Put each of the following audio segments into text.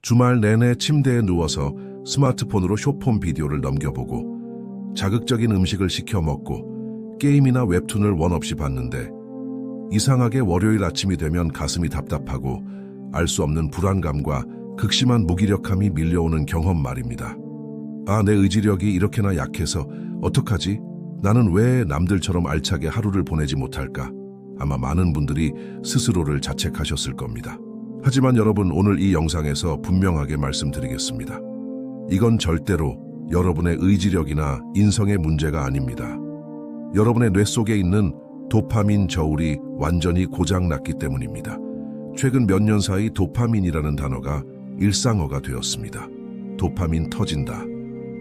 주말 내내 침대에 누워서 스마트폰으로 숏폼 비디오를 넘겨보고 자극적인 음식을 시켜 먹고 게임이나 웹툰을 원 없이 봤는데 이상하게 월요일 아침이 되면 가슴이 답답하고 알 수 없는 불안감과 극심한 무기력함이 밀려오는 경험 말입니다. 아, 내 의지력이 이렇게나 약해서 어떡하지? 나는 왜 남들처럼 알차게 하루를 보내지 못할까? 아마 많은 분들이 스스로를 자책하셨을 겁니다. 하지만 여러분, 오늘 이 영상에서 분명하게 말씀드리겠습니다. 이건 절대로 여러분의 의지력이나 인성의 문제가 아닙니다. 여러분의 뇌 속에 있는 도파민 저울이 완전히 고장났기 때문입니다. 최근 몇 년 사이 도파민이라는 단어가 일상어가 되었습니다. 도파민 터진다.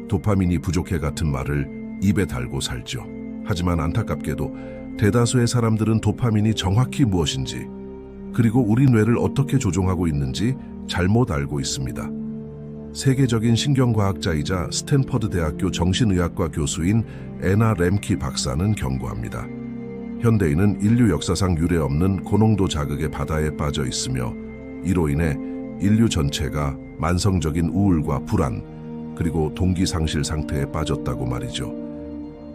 도파민이 부족해 같은 말을 입에 달고 살죠. 하지만 안타깝게도 대다수의 사람들은 도파민이 정확히 무엇인지, 그리고 우리 뇌를 어떻게 조종하고 있는지 잘못 알고 있습니다. 세계적인 신경과학자이자 스탠퍼드 대학교 정신의학과 교수인 애나 램키 박사는 경고합니다. 현대인은 인류 역사상 유례없는 고농도 자극의 바다에 빠져 있으며 이로 인해 인류 전체가 만성적인 우울과 불안, 그리고 동기 상실 상태에 빠졌다고 말이죠.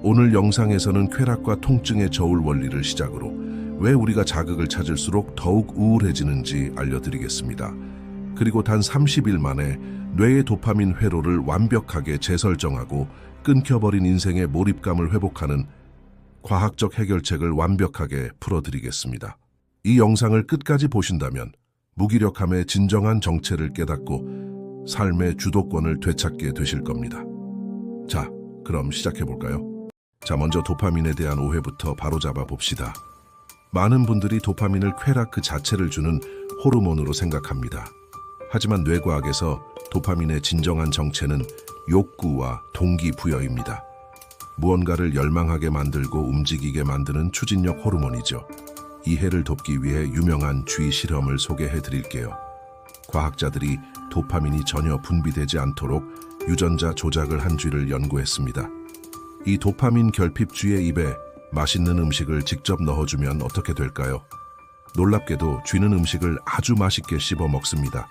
오늘 영상에서는 쾌락과 통증의 저울 원리를 시작으로 왜 우리가 자극을 찾을수록 더욱 우울해지는지 알려드리겠습니다. 그리고 단 30일 만에 뇌의 도파민 회로를 완벽하게 재설정하고 끊겨버린 인생의 몰입감을 회복하는 과학적 해결책을 완벽하게 풀어드리겠습니다. 이 영상을 끝까지 보신다면 무기력함의 진정한 정체를 깨닫고 삶의 주도권을 되찾게 되실 겁니다. 자, 그럼 시작해볼까요? 자, 먼저 도파민에 대한 오해부터 바로잡아 봅시다. 많은 분들이 도파민을 쾌락 그 자체를 주는 호르몬으로 생각합니다. 하지만 뇌과학에서 도파민의 진정한 정체는 욕구와 동기부여입니다. 무언가를 열망하게 만들고 움직이게 만드는 추진력 호르몬이죠. 이해를 돕기 위해 유명한 쥐 실험을 소개해 드릴게요. 과학자들이 도파민이 전혀 분비되지 않도록 유전자 조작을 한 쥐를 연구했습니다. 이 도파민 결핍 쥐의 입에 맛있는 음식을 직접 넣어주면 어떻게 될까요? 놀랍게도 쥐는 음식을 아주 맛있게 씹어 먹습니다.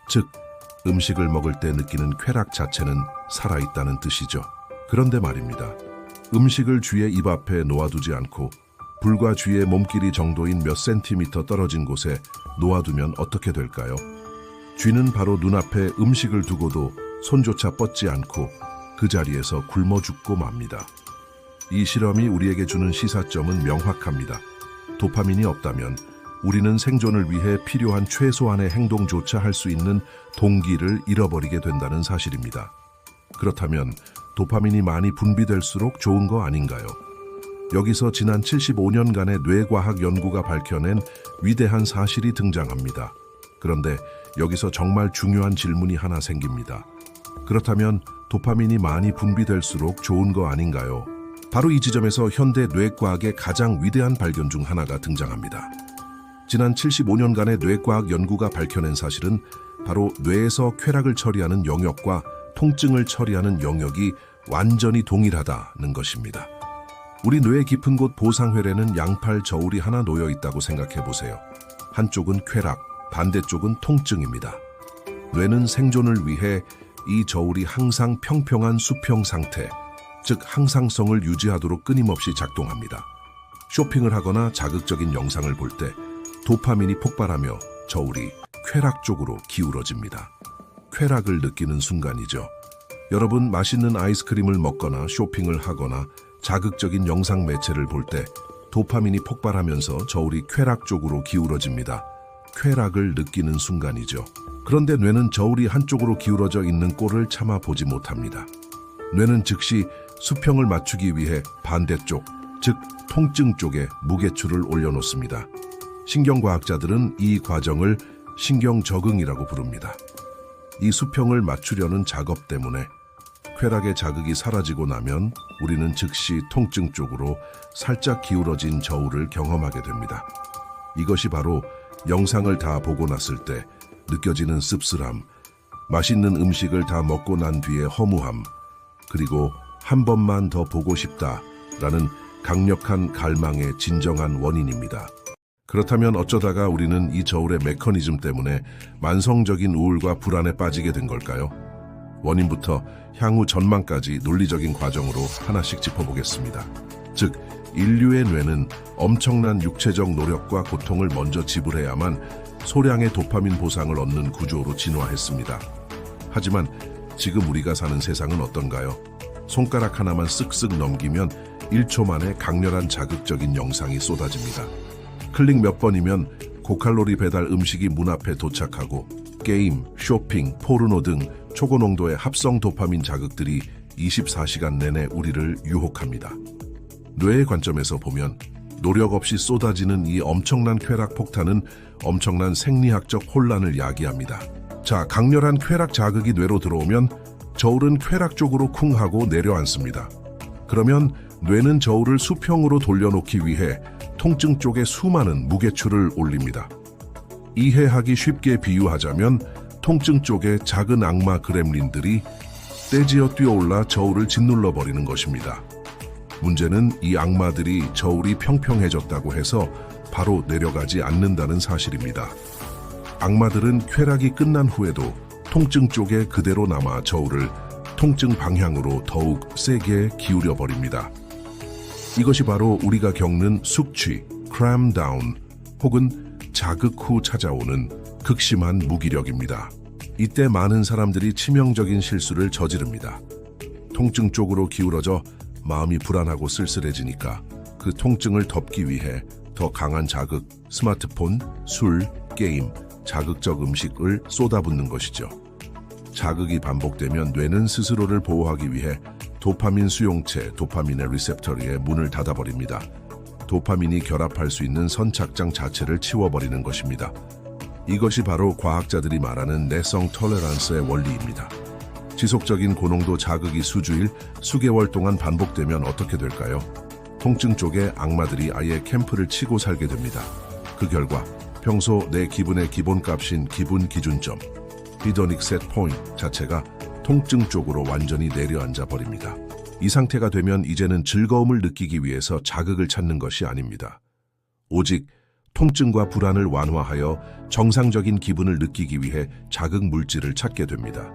즉, 음식을 먹을 때 느끼는 쾌락 자체는 살아있다는 뜻이죠. 그런데 말입니다. 음식을 쥐의 입 앞에 놓아두지 않고 불과 쥐의 몸길이 정도인 몇 센티미터 떨어진 곳에 놓아두면 어떻게 될까요? 쥐는 바로 눈앞에 음식을 두고도 손조차 뻗지 않고 그 자리에서 굶어 죽고 맙니다. 이 실험이 우리에게 주는 시사점은 명확합니다. 도파민이 없다면 우리는 생존을 위해 필요한 최소한의 행동조차 할 수 있는 동기를 잃어버리게 된다는 사실입니다. 그렇다면 도파민이 많이 분비될수록 좋은 거 아닌가요? 여기서 지난 75년간의 뇌과학 연구가 밝혀낸 위대한 사실이 등장합니다. 그런데 여기서 정말 중요한 질문이 하나 생깁니다. 그렇다면 도파민이 많이 분비될수록 좋은 거 아닌가요? 바로 이 지점에서 현대 뇌과학의 가장 위대한 발견 중 하나가 등장합니다. 지난 75년간의 뇌과학 연구가 밝혀낸 사실은 바로 뇌에서 쾌락을 처리하는 영역과 통증을 처리하는 영역이 완전히 동일하다는 것입니다. 우리 뇌의 깊은 곳 보상회로에는 양팔 저울이 하나 놓여 있다고 생각해 보세요. 한쪽은 쾌락, 반대쪽은 통증입니다. 뇌는 생존을 위해 이 저울이 항상 평평한 수평 상태, 즉 항상성을 유지하도록 끊임없이 작동합니다. 쇼핑을 하거나 자극적인 영상을 볼 때 도파민이 폭발하며 저울이 쾌락 쪽으로 기울어집니다. 쾌락을 느끼는 순간이죠. 여러분, 맛있는 아이스크림을 먹거나 쇼핑을 하거나 자극적인 영상 매체를 볼 때 도파민이 폭발하면서 저울이 쾌락 쪽으로 기울어집니다. 쾌락을 느끼는 순간이죠. 그런데 뇌는 저울이 한쪽으로 기울어져 있는 꼴을 참아 보지 못합니다. 뇌는 즉시 수평을 맞추기 위해 반대쪽, 즉 통증 쪽에 무게추를 올려놓습니다. 신경과학자들은 이 과정을 신경 적응이라고 부릅니다. 이 수평을 맞추려는 작업 때문에 쾌락의 자극이 사라지고 나면 우리는 즉시 통증 쪽으로 살짝 기울어진 저울을 경험하게 됩니다. 이것이 바로 영상을 다 보고 났을 때 느껴지는 씁쓸함, 맛있는 음식을 다 먹고 난 뒤의 허무함, 그리고 한 번만 더 보고 싶다라는 강력한 갈망의 진정한 원인입니다. 그렇다면 어쩌다가 우리는 이 저울의 메커니즘 때문에 만성적인 우울과 불안에 빠지게 된 걸까요? 원인부터 향후 전망까지 논리적인 과정으로 하나씩 짚어보겠습니다. 즉, 인류의 뇌는 엄청난 육체적 노력과 고통을 먼저 지불해야만 소량의 도파민 보상을 얻는 구조로 진화했습니다. 하지만 지금 우리가 사는 세상은 어떤가요? 손가락 하나만 쓱쓱 넘기면 1초 만에 강렬한 자극적인 영상이 쏟아집니다. 클릭 몇 번이면 고칼로리 배달 음식이 문 앞에 도착하고 게임, 쇼핑, 포르노 등 초고농도의 합성 도파민 자극들이 24시간 내내 우리를 유혹합니다. 뇌의 관점에서 보면 노력 없이 쏟아지는 이 엄청난 쾌락 폭탄은 엄청난 생리학적 혼란을 야기합니다. 자, 강렬한 쾌락 자극이 뇌로 들어오면 저울은 쾌락 쪽으로 쿵 하고 내려앉습니다. 그러면 뇌는 저울을 수평으로 돌려놓기 위해 통증 쪽에 수많은 무게추를 올립니다. 이해하기 쉽게 비유하자면 통증 쪽에 작은 악마 그렘린들이 떼지어 뛰어올라 저울을 짓눌러 버리는 것입니다. 문제는 이 악마들이 저울이 평평해졌다고 해서 바로 내려가지 않는다는 사실입니다. 악마들은 쾌락이 끝난 후에도 통증 쪽에 그대로 남아 저울을 통증 방향으로 더욱 세게 기울여 버립니다. 이것이 바로 우리가 겪는 숙취, cram down 혹은 자극 후 찾아오는 극심한 무기력입니다. 이때 많은 사람들이 치명적인 실수를 저지릅니다. 통증 쪽으로 기울어져 마음이 불안하고 쓸쓸해지니까 그 통증을 덮기 위해 더 강한 자극, 스마트폰, 술, 게임, 자극적 음식을 쏟아붓는 것이죠. 자극이 반복되면 뇌는 스스로를 보호하기 위해 도파민 수용체, 도파민의 리셉터리에 문을 닫아버립니다. 도파민이 결합할 수 있는 선착장 자체를 치워버리는 것입니다. 이것이 바로 과학자들이 말하는 내성 톨레란스의 원리입니다. 지속적인 고농도 자극이 수주일, 수개월 동안 반복되면 어떻게 될까요? 통증 쪽에 악마들이 아예 캠프를 치고 살게 됩니다. 그 결과 평소 내 기분의 기본값인 기분 기준점, 히더닉 셋 포인트 자체가 통증 쪽으로 완전히 내려앉아 버립니다. 이 상태가 되면 이제는 즐거움을 느끼기 위해서 자극을 찾는 것이 아닙니다. 오직 통증과 불안을 완화하여 정상적인 기분을 느끼기 위해 자극 물질을 찾게 됩니다.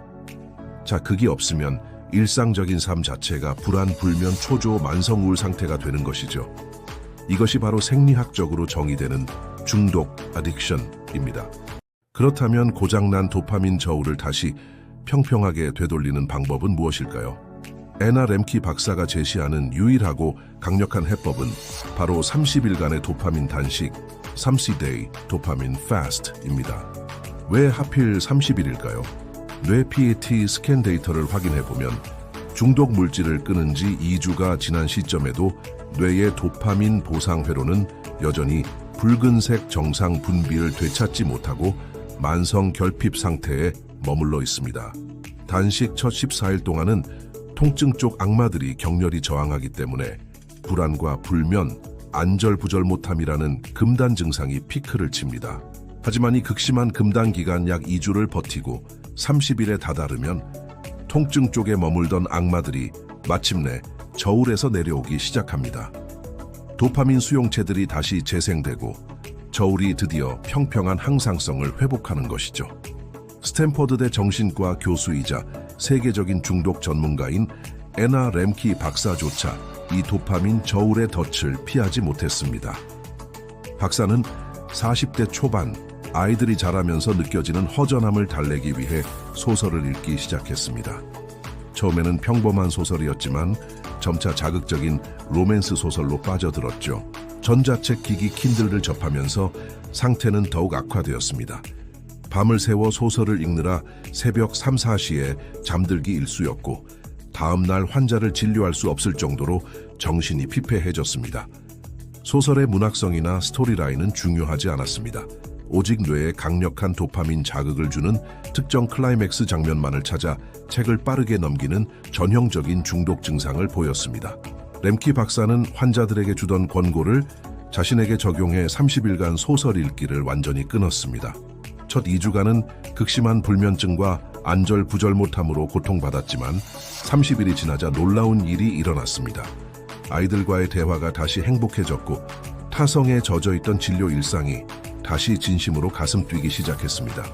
자, 그게 없으면 일상적인 삶 자체가 불안, 불면, 초조, 만성 우울 상태가 되는 것이죠. 이것이 바로 생리학적으로 정의되는 중독, 어딕션입니다. 그렇다면 고장난 도파민 저울을 다시 평평하게 되돌리는 방법은 무엇일까요? 애나 렘키 박사가 제시하는 유일하고 강력한 해법은 바로 30일간의 도파민 단식, 3C-Day 도파민 Fast입니다. 왜 하필 30일일까요? 뇌 PET 스캔 데이터를 확인해보면 중독 물질을 끊은 지 2주가 지난 시점에도 뇌의 도파민 보상 회로는 여전히 붉은색 정상 분비를 되찾지 못하고 만성 결핍 상태에 머물러 있습니다. 단식 첫 14일 동안은 통증 쪽 악마들이 격렬히 저항하기 때문에 불안과 불면, 안절부절 못함이라는 금단 증상이 피크를 칩니다. 하지만 이 극심한 금단 기간 약 2주를 버티고 30일에 다다르면 통증 쪽에 머물던 악마들이 마침내 저울에서 내려오기 시작합니다. 도파민 수용체들이 다시 재생되고 저울이 드디어 평평한 항상성을 회복하는 것이죠. 스탠퍼드대 정신과 교수이자 세계적인 중독 전문가인 애나 렘키 박사조차 이 도파민 저울의 덫을 피하지 못했습니다. 박사는 40대 초반 아이들이 자라면서 느껴지는 허전함을 달래기 위해 소설을 읽기 시작했습니다. 처음에는 평범한 소설이었지만 점차 자극적인 로맨스 소설로 빠져들었죠. 전자책 기기 킨들을 접하면서 상태는 더욱 악화되었습니다. 밤을 새워 소설을 읽느라 새벽 3, 4시에 잠들기 일쑤였고 다음 날 환자를 진료할 수 없을 정도로 정신이 피폐해졌습니다. 소설의 문학성이나 스토리라인은 중요하지 않았습니다. 오직 뇌에 강력한 도파민 자극을 주는 특정 클라이맥스 장면만을 찾아 책을 빠르게 넘기는 전형적인 중독 증상을 보였습니다. 렘키 박사는 환자들에게 주던 권고를 자신에게 적용해 30일간 소설 읽기를 완전히 끊었습니다. 첫 2주간은 극심한 불면증과 안절부절 못함으로 고통받았지만 30일이 지나자 놀라운 일이 일어났습니다. 아이들과의 대화가 다시 행복해졌고 타성에 젖어있던 진료 일상이 다시 진심으로 가슴 뛰기 시작했습니다.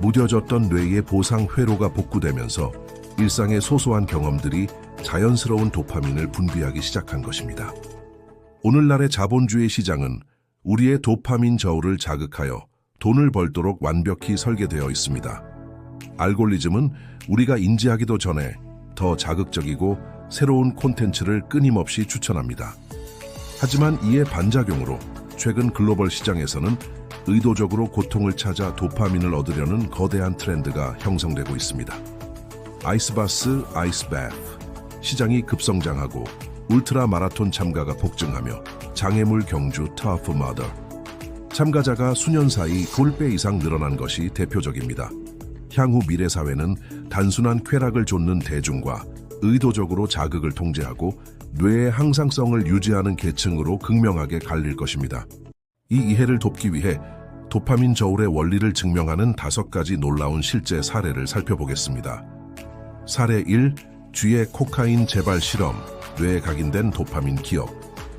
무뎌졌던 뇌의 보상 회로가 복구되면서 일상의 소소한 경험들이 자연스러운 도파민을 분비하기 시작한 것입니다. 오늘날의 자본주의 시장은 우리의 도파민 저울을 자극하여 돈을 벌도록 완벽히 설계되어 있습니다. 알고리즘은 우리가 인지하기도 전에 더 자극적이고 새로운 콘텐츠를 끊임없이 추천합니다. 하지만 이에 반작용으로 최근 글로벌 시장에서는 의도적으로 고통을 찾아 도파민을 얻으려는 거대한 트렌드가 형성되고 있습니다. 아이스바스, 아이스바스 시장이 급성장하고 울트라 마라톤 참가가 폭증하며 장애물 경주 터프 마더 참가자가 수년 사이 2배 이상 늘어난 것이 대표적입니다. 향후 미래 사회는 단순한 쾌락을 좇는 대중과 의도적으로 자극을 통제하고 뇌의 항상성을 유지하는 계층으로 극명하게 갈릴 것입니다. 이 이해를 돕기 위해 도파민 저울의 원리를 증명하는 5가지 놀라운 실제 사례를 살펴보겠습니다. 사례 1. 쥐의 코카인 재발 실험, 뇌에 각인된 도파민 기억.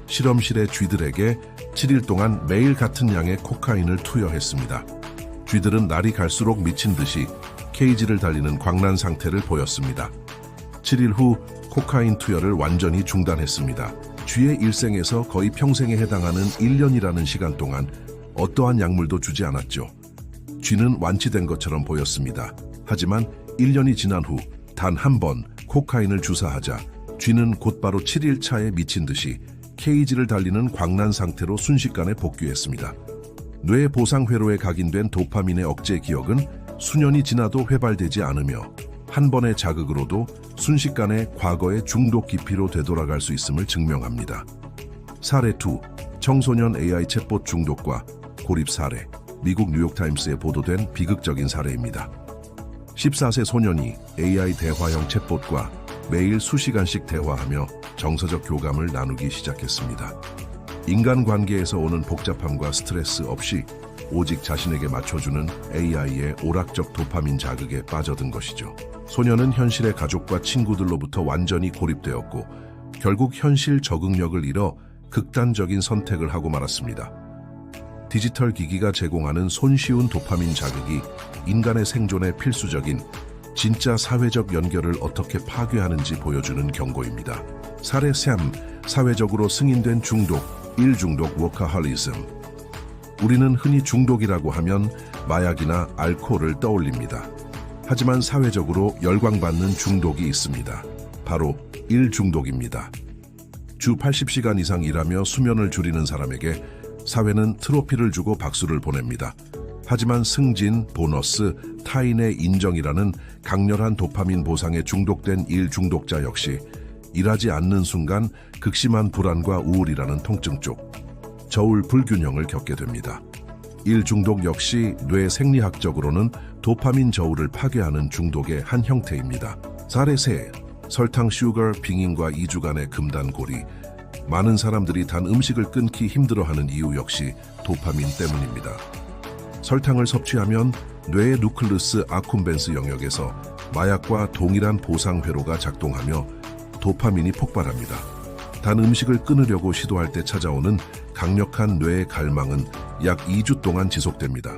실험실의 쥐들에게 7일 동안 매일 같은 양의 코카인을 투여했습니다. 쥐들은 날이 갈수록 미친 듯이 케이지를 달리는 광란 상태를 보였습니다. 7일 후 코카인 투여를 완전히 중단했습니다. 쥐의 일생에서 거의 평생에 해당하는 1년이라는 시간 동안 어떠한 약물도 주지 않았죠. 쥐는 완치된 것처럼 보였습니다. 하지만 1년이 지난 후 단 한 번 코카인을 주사하자 쥐는 곧바로 7일 차에 미친 듯이 케이지를 달리는 광란 상태로 순식간에 복귀했습니다. 뇌 보상 회로에 각인된 도파민의 억제 기억은 수년이 지나도 회발되지 않으며 한 번의 자극으로도 순식간에 과거의 중독 깊이로 되돌아갈 수 있음을 증명합니다. 사례 2. 청소년 AI 챗봇 중독과 고립 사례. 미국 뉴욕타임스에 보도된 비극적인 사례입니다. 14세 소년이 AI 대화형 챗봇과 매일 수시간씩 대화하며 정서적 교감을 나누기 시작했습니다. 인간관계에서 오는 복잡함과 스트레스 없이 오직 자신에게 맞춰주는 AI의 오락적 도파민 자극에 빠져든 것이죠. 소년은 현실의 가족과 친구들로부터 완전히 고립되었고 결국 현실 적응력을 잃어 극단적인 선택을 하고 말았습니다. 디지털 기기가 제공하는 손쉬운 도파민 자극이 인간의 생존에 필수적인 진짜 사회적 연결을 어떻게 파괴하는지 보여주는 경고입니다. 사례 3. 사회적으로 승인된 중독, 일중독 워커홀리즘. 우리는 흔히 중독이라고 하면 마약이나 알코올을 떠올립니다. 하지만 사회적으로 열광받는 중독이 있습니다. 바로 일중독입니다. 주 80시간 이상 일하며 수면을 줄이는 사람에게 사회는 트로피를 주고 박수를 보냅니다. 하지만 승진, 보너스, 타인의 인정이라는 강렬한 도파민 보상에 중독된 일중독자 역시 일하지 않는 순간 극심한 불안과 우울이라는 통증 쪽 저울 불균형을 겪게 됩니다. 일중독 역시 뇌 생리학적으로는 도파민 저울을 파괴하는 중독의 한 형태입니다. 사례 3. 설탕, 슈거, 빙인과 2주간의 금단고리. 많은 사람들이 단 음식을 끊기 힘들어하는 이유 역시 도파민 때문입니다. 설탕을 섭취하면 뇌의 누클루스 아쿰벤스 영역에서 마약과 동일한 보상 회로가 작동하며 도파민이 폭발합니다. 단 음식을 끊으려고 시도할 때 찾아오는 강력한 뇌의 갈망은 약 2주 동안 지속됩니다.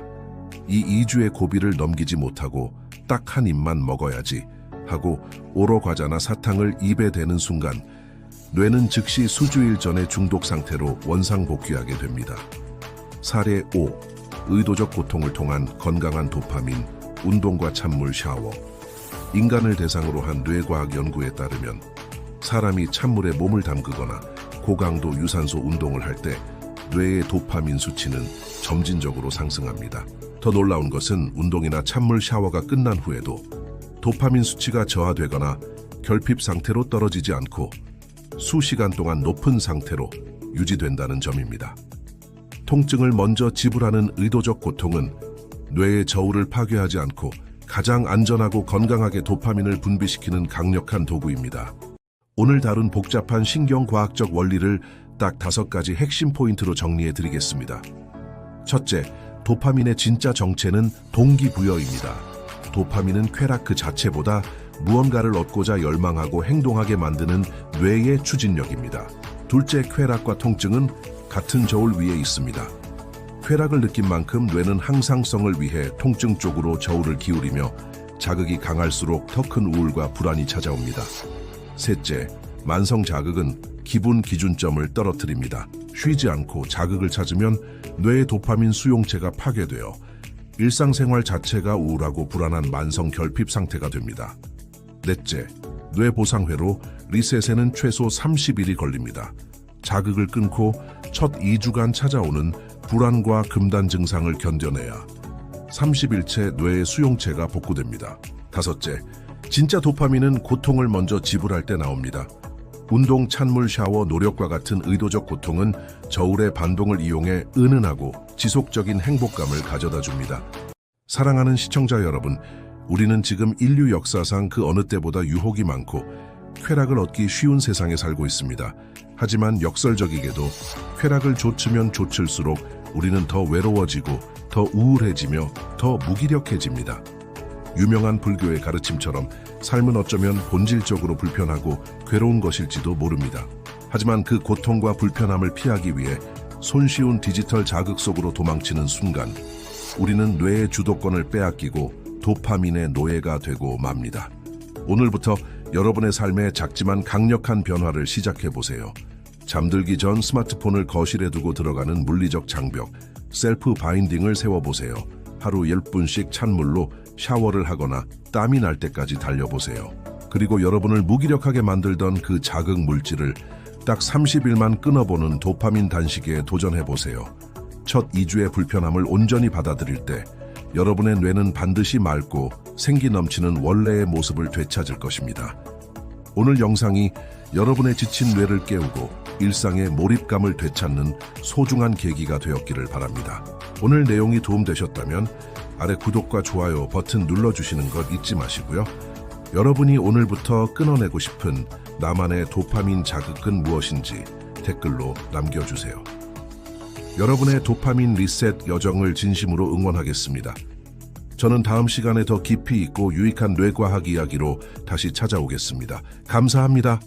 이 2주의 고비를 넘기지 못하고 딱 한 입만 먹어야지 하고 오로 과자나 사탕을 입에 대는 순간 뇌는 즉시 수주일 전의 중독 상태로 원상복귀하게 됩니다. 사례 5. 의도적 고통을 통한 건강한 도파민, 운동과 찬물 샤워. 인간을 대상으로 한 뇌과학 연구에 따르면 사람이 찬물에 몸을 담그거나 고강도 유산소 운동을 할 때 뇌의 도파민 수치는 점진적으로 상승합니다. 더 놀라운 것은 운동이나 찬물 샤워가 끝난 후에도 도파민 수치가 저하되거나 결핍 상태로 떨어지지 않고 수시간 동안 높은 상태로 유지된다는 점입니다. 통증을 먼저 지불하는 의도적 고통은 뇌의 저울을 파괴하지 않고 가장 안전하고 건강하게 도파민을 분비시키는 강력한 도구입니다. 오늘 다룬 복잡한 신경과학적 원리를 딱 5가지 핵심 포인트로 정리해 드리겠습니다. 첫째, 도파민의 진짜 정체는 동기부여입니다. 도파민은 쾌락 그 자체보다 무언가를 얻고자 열망하고 행동하게 만드는 뇌의 추진력입니다. 둘째, 쾌락과 통증은 같은 저울 위에 있습니다. 쾌락을 느낀 만큼 뇌는 항상성을 위해 통증 쪽으로 저울을 기울이며 자극이 강할수록 더 큰 우울과 불안이 찾아옵니다. 셋째, 만성 자극은 기분 기준점을 떨어뜨립니다. 쉬지 않고 자극을 찾으면 뇌의 도파민 수용체가 파괴되어 일상생활 자체가 우울하고 불안한 만성 결핍 상태가 됩니다. 넷째, 뇌 보상회로 리셋에는 최소 30일이 걸립니다. 자극을 끊고 첫 2주간 찾아오는 불안과 금단 증상을 견뎌내야 30일째 뇌의 수용체가 복구됩니다. 다섯째, 진짜 도파민은 고통을 먼저 지불할 때 나옵니다. 운동, 찬물, 샤워, 노력과 같은 의도적 고통은 저울의 반동을 이용해 은은하고 지속적인 행복감을 가져다 줍니다. 사랑하는 시청자 여러분, 우리는 지금 인류 역사상 그 어느 때보다 유혹이 많고 쾌락을 얻기 쉬운 세상에 살고 있습니다. 하지만 역설적이게도 쾌락을 좇으면 좇을수록 우리는 더 외로워지고 더 우울해지며 더 무기력해집니다. 유명한 불교의 가르침처럼 삶은 어쩌면 본질적으로 불편하고 괴로운 것일지도 모릅니다. 하지만 그 고통과 불편함을 피하기 위해 손쉬운 디지털 자극 속으로 도망치는 순간 우리는 뇌의 주도권을 빼앗기고 도파민의 노예가 되고 맙니다. 오늘부터 여러분의 삶에 작지만 강력한 변화를 시작해보세요. 잠들기 전 스마트폰을 거실에 두고 들어가는 물리적 장벽, 셀프 바인딩을 세워보세요. 하루 10분씩 찬물로 샤워를 하거나 땀이 날 때까지 달려보세요. 그리고 여러분을 무기력하게 만들던 그 자극 물질을 딱 30일만 끊어보는 도파민 단식에 도전해보세요. 첫 2주의 불편함을 온전히 받아들일 때 여러분의 뇌는 반드시 맑고 생기 넘치는 원래의 모습을 되찾을 것입니다. 오늘 영상이 여러분의 지친 뇌를 깨우고 일상의 몰입감을 되찾는 소중한 계기가 되었기를 바랍니다. 오늘 내용이 도움되셨다면 아래 구독과 좋아요 버튼 눌러주시는 것 잊지 마시고요. 여러분이 오늘부터 끊어내고 싶은 나만의 도파민 자극은 무엇인지 댓글로 남겨주세요. 여러분의 도파민 리셋 여정을 진심으로 응원하겠습니다. 저는 다음 시간에 더 깊이 있고 유익한 뇌과학 이야기로 다시 찾아오겠습니다. 감사합니다.